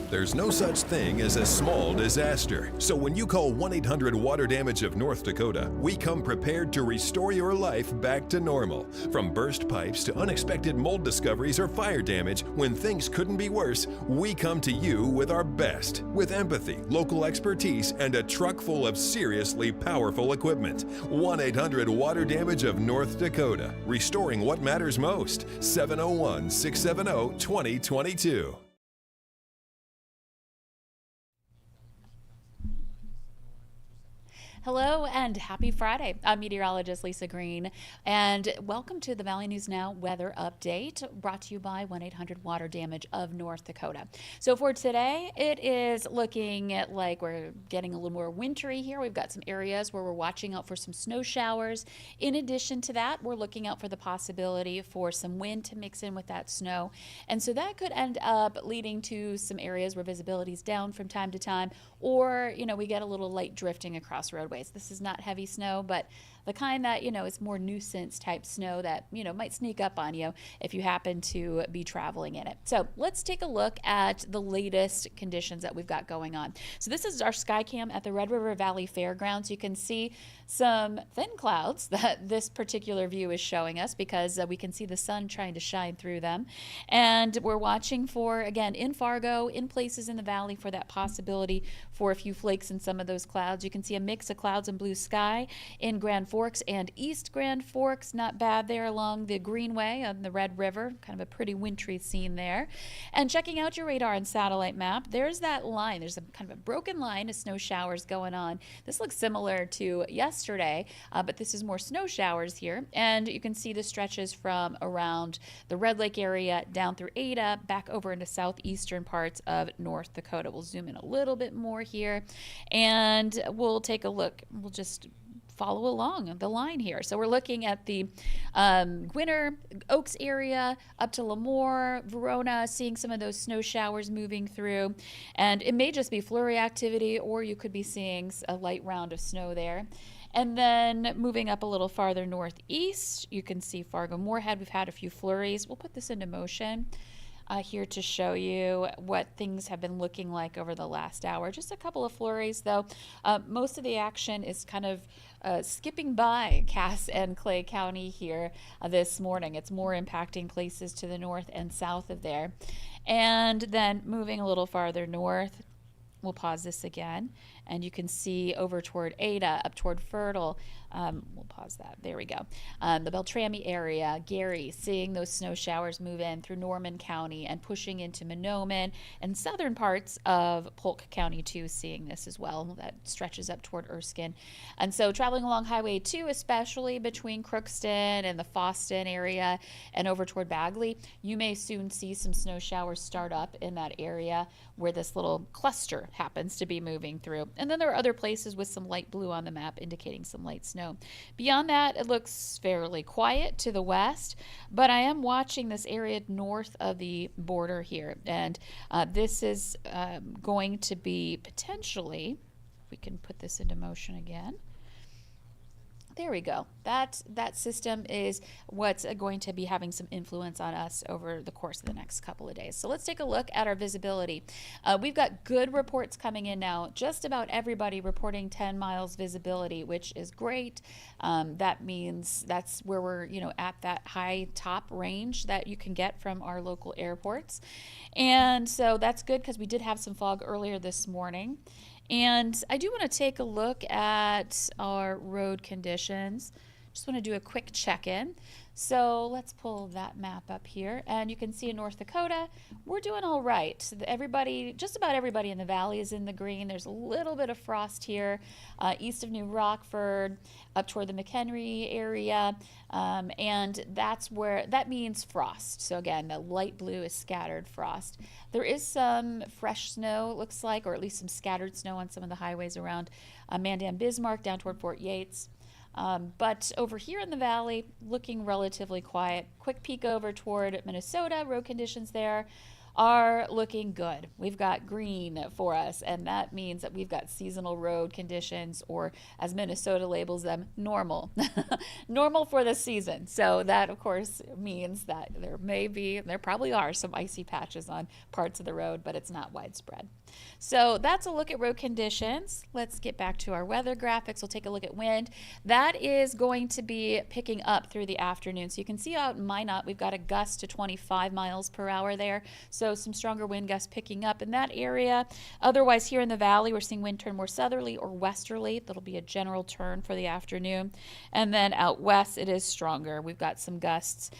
There's no such thing as a small disaster. So when you call 1-800-WATER-DAMAGE of North Dakota, we come prepared to restore your life back to normal. From burst pipes to unexpected mold discoveries or fire damage, when things couldn't be worse, we come to you with our best. With empathy, local expertise, and a truck full of seriously powerful equipment. 1-800-WATER-DAMAGE of North Dakota. Restoring what matters most. 701-670-2022. Hello and happy Friday. I'm meteorologist Lisa Green, and welcome to the Valley News Now weather update brought to you by 1-800-WATER-DAMAGE of North Dakota. So for today, it is looking like we're getting a little more wintry here. We've got some areas where we're watching out for some snow showers. In addition to that, we're looking out for the possibility for some wind to mix in with that snow. And so that could end up leading to some areas where visibility is down from time to time, or, we get a little light drifting across roadways. This is not heavy snow, but the kind that, is more nuisance type snow that, might sneak up on you if you happen to be traveling in it. So let's take a look at the latest conditions that we've got going on. So this is our sky cam at the Red River Valley Fairgrounds. You can see some thin clouds that this particular view is showing us because we can see the sun trying to shine through them. And we're watching for, again, in Fargo, in places in the valley, for that possibility for a few flakes in some of those clouds. You can see a mix of clouds and blue sky in Grand Forks and East Grand Forks. Not bad there along the Greenway on the Red River. Kind of a pretty wintry scene there. And checking out your radar and satellite map, there's that line. There's a kind of a broken line of snow showers going on. This looks similar to yesterday, but this is more snow showers here. And you can see the stretches from around the Red Lake area down through Ada, back over into southeastern parts of North Dakota. We'll zoom in a little bit more here, and we'll take a look. We'll just follow along the line here. So we're looking at the Gwinner, Oaks area up to Lemoore, Verona, seeing some of those snow showers moving through. And it may just be flurry activity, or you could be seeing a light round of snow there. And then moving up a little farther northeast, you can see Fargo Moorhead. We've had a few flurries. We'll put this into motion here to show you what things have been looking like over the last hour. Just a couple of flurries, though. Most of the action is kind of skipping by Cass and Clay County here this morning. It's more impacting places to the north and south of there. And then moving a little farther north, we'll pause this again, and you can see over toward Ada, up toward Fertile. We'll pause that. There we go. The Beltrami area, Gary, seeing those snow showers move in through Norman County and pushing into Mahnomen, and southern parts of Polk County too, seeing this as well. That stretches up toward Erskine. And so traveling along Highway 2, especially between Crookston and the Foston area and over toward Bagley, you may soon see some snow showers start up in that area where this little cluster happens to be moving through. And then there are other places with some light blue on the map indicating some light snow. Beyond that, it looks fairly quiet to the west, but I am watching this area north of the border here, and this is going to be potentially, if we can put this into motion again. There we go. That system is what's going to be having some influence on us over the course of the next couple of days. So let's take a look at our visibility. We've got good reports coming in now. Just about everybody reporting 10 miles visibility, which is great. That means that's where we're, at that high top range that you can get from our local airports. And so that's good because we did have some fog earlier this morning. And I do want to take a look at our road conditions. Just want to do a quick check-in. So let's pull that map up here, and you can see in North Dakota, we're doing all right. Everybody, just about everybody in the valley is in the green. There's a little bit of frost here east of New Rockford, up toward the McHenry area, and that means frost. So again, the light blue is scattered frost. There is some fresh snow, it looks like, or at least some scattered snow on some of the highways around Mandan, Bismarck, down toward Fort Yates. But over here in the valley, looking relatively quiet. Quick peek over toward Minnesota, road conditions there are looking good. We've got green for us, and that means that we've got seasonal road conditions, or as Minnesota labels them, normal. Normal for the season. So that, of course, means that there probably are some icy patches on parts of the road, but it's not widespread. So that's a look at road conditions. Let's get back to our weather graphics. We'll take a look at wind. That is going to be picking up through the afternoon. So you can see out in Minot, we've got a gust to 25 miles per hour there. So some stronger wind gusts picking up in that area. Otherwise, here in the valley, we're seeing wind turn more southerly or westerly. That'll be a general turn for the afternoon. And then out west, it is stronger. We've got some gusts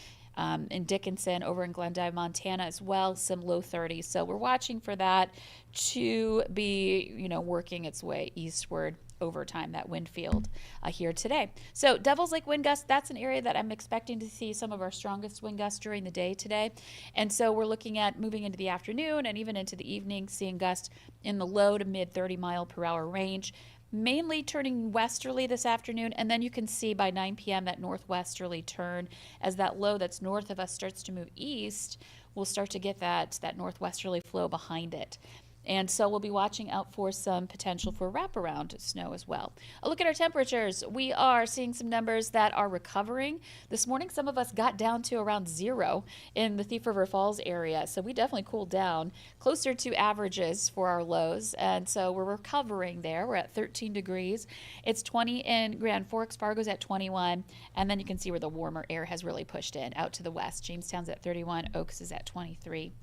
in Dickinson, over in Glendive, Montana as well, some low 30s. So we're watching for that to be, working its way eastward over time, that wind field here today. So Devil's Lake wind gusts, that's an area that I'm expecting to see some of our strongest wind gusts during the day today. And so we're looking at moving into the afternoon and even into the evening, seeing gusts in the low to mid 30 mile per hour range, mainly turning westerly this afternoon. And then you can see by 9 p.m. that northwesterly turn as that low that's north of us starts to move east. We'll start to get that northwesterly flow behind it. And so we'll be watching out for some potential for wraparound snow as well. A look at our temperatures. We are seeing some numbers that are recovering. This morning, some of us got down to around 0 in the Thief River Falls area. So we definitely cooled down closer to averages for our lows. And so we're recovering there. We're at 13 degrees. It's 20 in Grand Forks. Fargo's at 21. And then you can see where the warmer air has really pushed in out to the west. Jamestown's at 31. Oaks is at 23.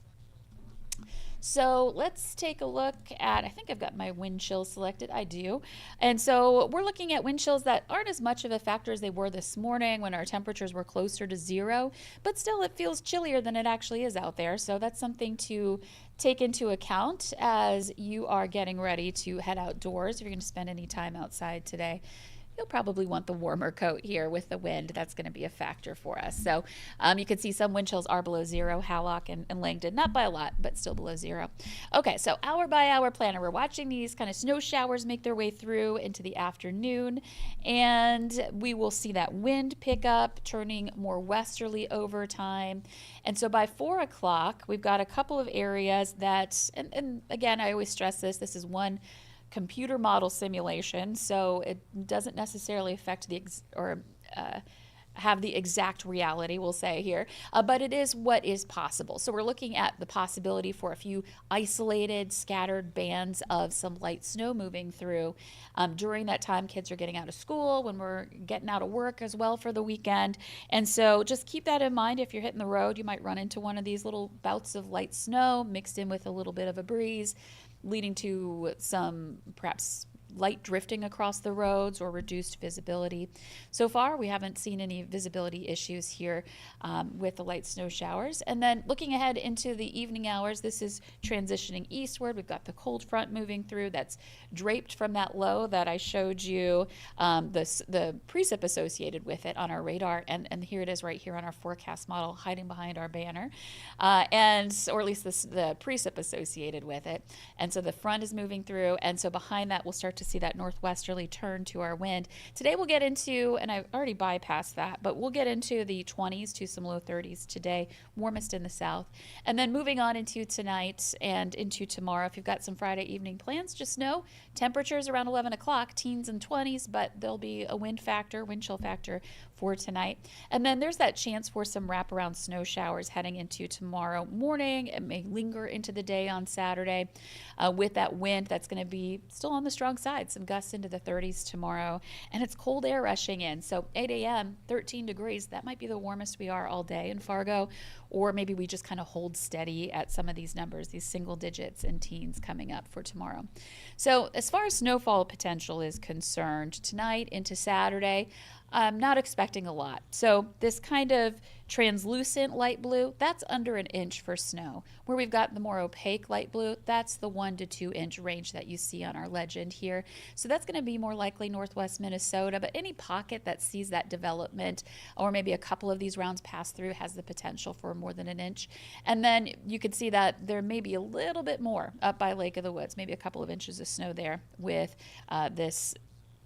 So let's take a look at, I think I've got my wind chills selected. I do. And so we're looking at wind chills that aren't as much of a factor as they were this morning when our temperatures were closer to 0, but still it feels chillier than it actually is out there. So that's something to take into account as you are getting ready to head outdoors. If you're going to spend any time outside today, you'll probably want the warmer coat here with the wind. That's going to be a factor for us. So you can see some wind chills are below 0, Hallock and Langdon, not by a lot, but still below 0. Okay, so hour by hour planner. We're watching these kind of snow showers make their way through into the afternoon, and we will see that wind pick up, turning more westerly over time. And so by 4 o'clock, we've got a couple of areas that, and again, I always stress this is one computer model simulation, so it doesn't necessarily affect have the exact reality, we'll say here, but it is what is possible. So we're looking at the possibility for a few isolated, scattered bands of some light snow moving through. During that time, kids are getting out of school, when we're getting out of work as well for the weekend. And so just keep that in mind. If you're hitting the road, you might run into one of these little bouts of light snow mixed in with a little bit of a breeze, leading to some perhaps light drifting across the roads or reduced visibility. So far, we haven't seen any visibility issues here with the light snow showers. And then looking ahead into the evening hours, this is transitioning eastward. We've got the cold front moving through that's draped from that low that I showed you, the precip associated with it on our radar. And here it is right here on our forecast model, hiding behind our banner, or at least the precip associated with it. And so the front is moving through. And so behind that, we'll start to see that northwesterly turn to our wind. Today we'll get into, and I've already bypassed that, but we'll get into the 20s to some low 30s today, warmest in the south. And then moving on into tonight and into tomorrow, if you've got some Friday evening plans, just know temperatures around 11 o'clock, teens and 20s, but there'll be a wind chill factor for tonight. And then there's that chance for some wraparound snow showers heading into tomorrow morning. It may linger into the day on Saturday with that wind that's going to be still on the strong side. Some gusts into the 30s tomorrow, and it's cold air rushing in. So 8 a.m., 13 degrees, that might be the warmest we are all day in Fargo, or maybe we just kind of hold steady at some of these numbers, these single digits and teens coming up for tomorrow. So as far as snowfall potential is concerned, tonight into Saturday, I'm not expecting a lot. So this kind of translucent light blue, that's under an inch for snow. Where we've got the more opaque light blue, that's the 1 to 2 inch range that you see on our legend here. So that's going to be more likely northwest Minnesota, but any pocket that sees that development, or maybe a couple of these rounds pass through, has the potential for more than an inch. And then you can see that there may be a little bit more up by Lake of the Woods, maybe a couple of inches of snow there with this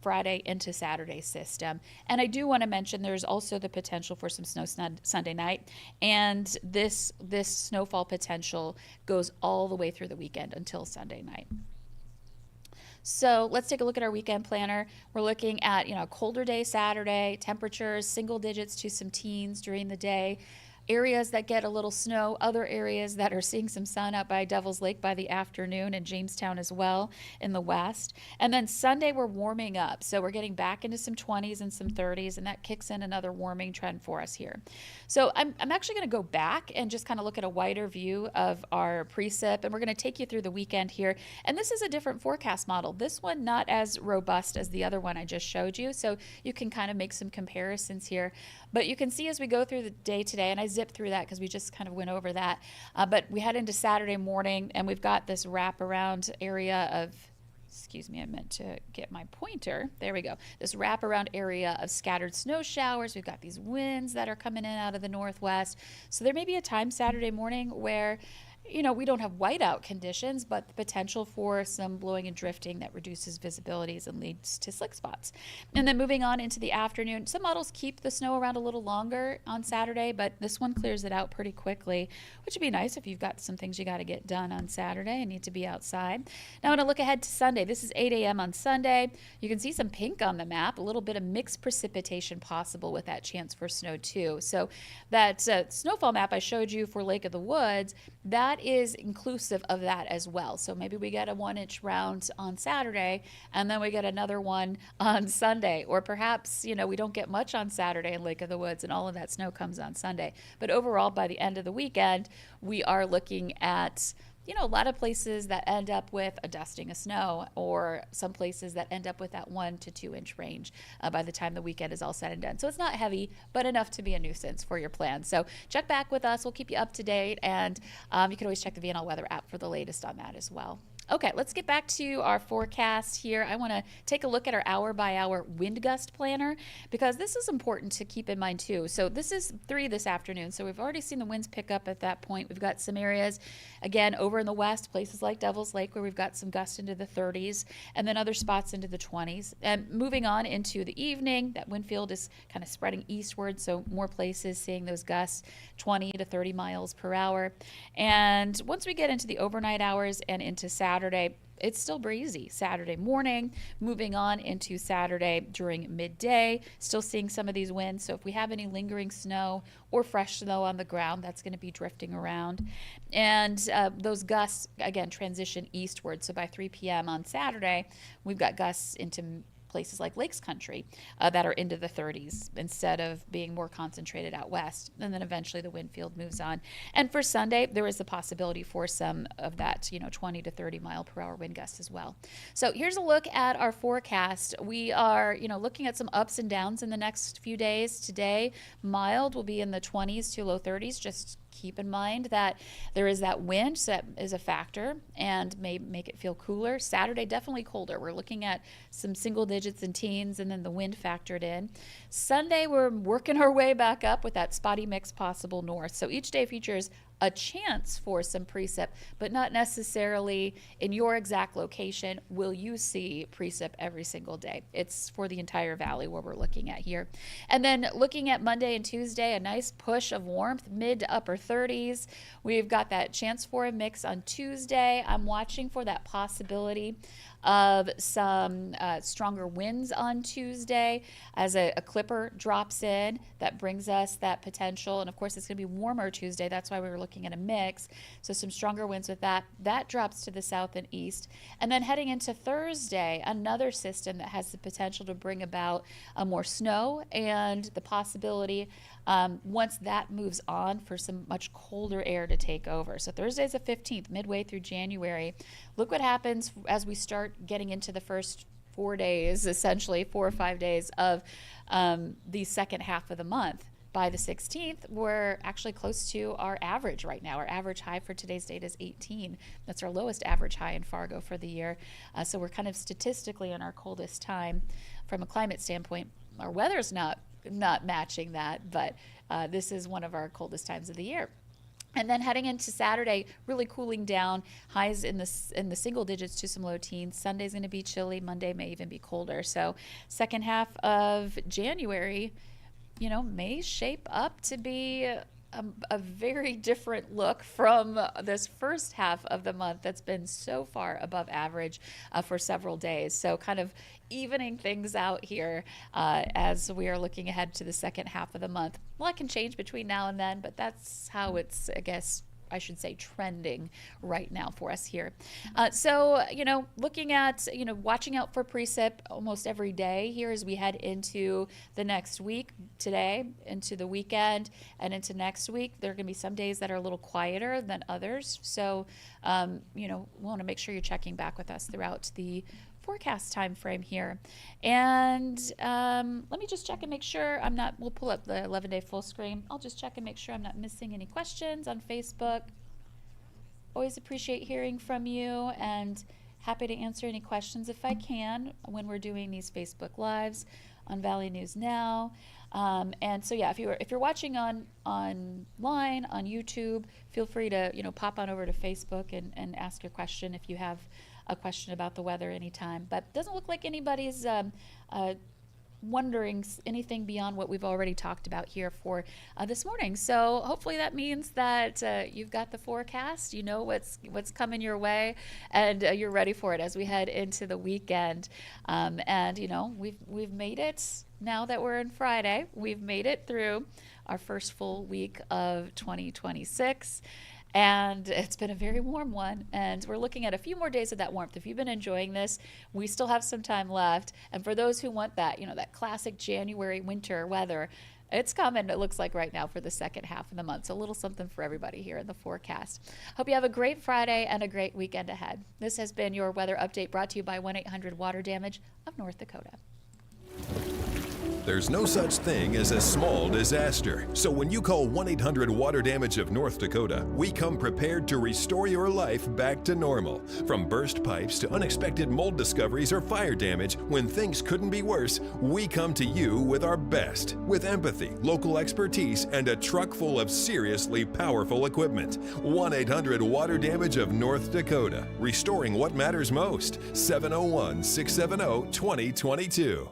Friday into Saturday system. And I do want to mention there's also the potential for some snow Sunday night. And this snowfall potential goes all the way through the weekend until Sunday night. So let's take a look at our weekend planner. We're looking at, a colder day Saturday, temperatures, single digits to some teens during the day. Areas that get a little snow, other areas that are seeing some sun out by Devil's Lake by the afternoon, and Jamestown as well in the west. And then Sunday we're warming up. So we're getting back into some 20s and some 30s, and that kicks in another warming trend for us here. So I'm actually going to go back and just kind of look at a wider view of our precip, and we're going to take you through the weekend here. And this is a different forecast model. This one not as robust as the other one I just showed you, so you can kind of make some comparisons here. But you can see as we go through the day today, and I zip through that because we just kind of went over that, but we head into Saturday morning, and we've got this wraparound area of, excuse me, I meant to get my pointer. There we go. This wraparound area of scattered snow showers. We've got these winds that are coming in out of the northwest. So there may be a time Saturday morning where we don't have whiteout conditions, but the potential for some blowing and drifting that reduces visibilities and leads to slick spots. And then moving on into the afternoon, some models keep the snow around a little longer on Saturday, but this one clears it out pretty quickly, which would be nice if you've got some things you got to get done on Saturday and need to be outside. Now I'm going to look ahead to Sunday. This is 8 a.m. on Sunday. You can see some pink on the map, a little bit of mixed precipitation possible with that chance for snow too. So that snowfall map I showed you for Lake of the Woods, that is inclusive of that as well. So maybe we get a 1-inch round on Saturday, and then we get another one on Sunday. Or perhaps, we don't get much on Saturday in Lake of the Woods, and all of that snow comes on Sunday. But overall, by the end of the weekend, we are looking at a lot of places that end up with a dusting of snow, or some places that end up with that 1 to 2 inch range by the time the weekend is all said and done. So it's not heavy, but enough to be a nuisance for your plans. So check back with us. We'll keep you up to date, and you can always check the VNN Weather app for the latest on that as well. Okay, let's get back to our forecast here. I want to take a look at our hour-by-hour wind gust planner, because this is important to keep in mind too. So this is 3 this afternoon, so we've already seen the winds pick up at that point. We've got some areas, again, over in the west, places like Devil's Lake, where we've got some gusts into the 30s, and then other spots into the 20s. And moving on into the evening, that wind field is kind of spreading eastward, so more places seeing those gusts 20 to 30 miles per hour. And once we get into the overnight hours and into Saturday, it's still breezy Saturday morning, moving on into Saturday during midday, still seeing some of these winds. So if we have any lingering snow or fresh snow on the ground, that's going to be drifting around. And those gusts, again, transition eastward. So by 3 p.m. on Saturday, we've got gusts into places like Lakes Country that are into the 30s instead of being more concentrated out west. And then eventually the wind field moves on. And for Sunday, there is the possibility for some of that, 20 to 30 mile per hour wind gusts as well. So here's a look at our forecast. We are, looking at some ups and downs in the next few days. Today, mild will be in the 20s to low 30s. Just keep in mind that there is that wind, so that is a factor and may make it feel cooler. Saturday, definitely colder. We're looking at some single digits and teens, and then the wind factored in. Sunday, we're working our way back up with that spotty mix possible north. So each day features a chance for some precip, but not necessarily in your exact location will you see precip every single day. It's for the entire valley where we're looking at here. And then looking at Monday and Tuesday, a nice push of warmth, mid to upper 30s. We've got that chance for a mix on Tuesday. I'm watching for that possibility of some stronger winds on Tuesday as a clipper drops in. That brings us that potential. And of course, it's going to be warmer Tuesday. That's why we were looking at a mix. So some stronger winds with that. That drops to the south and east. And then heading into Thursday, another system that has the potential to bring about more snow and the possibility once that moves on for some much colder air to take over. So Thursday's the 15th, midway through January. Look what happens as we start getting into the first 4 days, essentially 4 or 5 days of the second half of the month. By the 16th, we're actually close to our average right now. Our average high for today's date is 18. That's our lowest average high in Fargo for the year. So we're kind of statistically in our coldest time from a climate standpoint. Our weather's not matching that, but this is one of our coldest times of the year. And then heading into Saturday, really cooling down, highs in the single digits to some low teens. Sunday's going to be chilly. Monday may even be colder. So second half of January, may shape up to be a very different look from this first half of the month that's been so far above average for several days. So kind of evening things out here as we are looking ahead to the second half of the month. A lot can change between now and then, but that's how it's, I should say, trending right now for us here. So, looking at, watching out for precip almost every day here as we head into the next week, today, into the weekend, and into next week. There are going to be some days that are a little quieter than others. So, we want to make sure you're checking back with us throughout the forecast time frame here. And let me just check and make sure we'll pull up the 11-day full screen. I'll just check and make sure I'm not missing any questions on Facebook. Always appreciate hearing from you and happy to answer any questions if I can when we're doing these Facebook Lives on Valley News Now. And so yeah, if you're watching online on YouTube, feel free to pop on over to Facebook and ask your question if you have a question about the weather anytime. But doesn't look like anybody's wondering anything beyond what we've already talked about here for this morning. So hopefully that means that you've got the forecast, what's coming your way, and you're ready for it as we head into the weekend. And we've made it. Now that we're in Friday, we've made it through our first full week of 2026. And it's been a very warm one, and we're looking at a few more days of that warmth. If you've been enjoying this, we still have some time left. And for those who want that, that classic January winter weather, it's coming, it looks like right now, for the second half of the month. So a little something for everybody here in the forecast. Hope you have a great Friday and a great weekend ahead. This has been your weather update brought to you by 1-800-WATER-DAMAGE of North Dakota. There's no such thing as a small disaster. So when you call 1-800-WATER-DAMAGE of North Dakota, we come prepared to restore your life back to normal. From burst pipes to unexpected mold discoveries or fire damage, when things couldn't be worse, we come to you with our best. With empathy, local expertise, and a truck full of seriously powerful equipment. 1-800-WATER-DAMAGE of North Dakota. Restoring what matters most. 701-670-2022.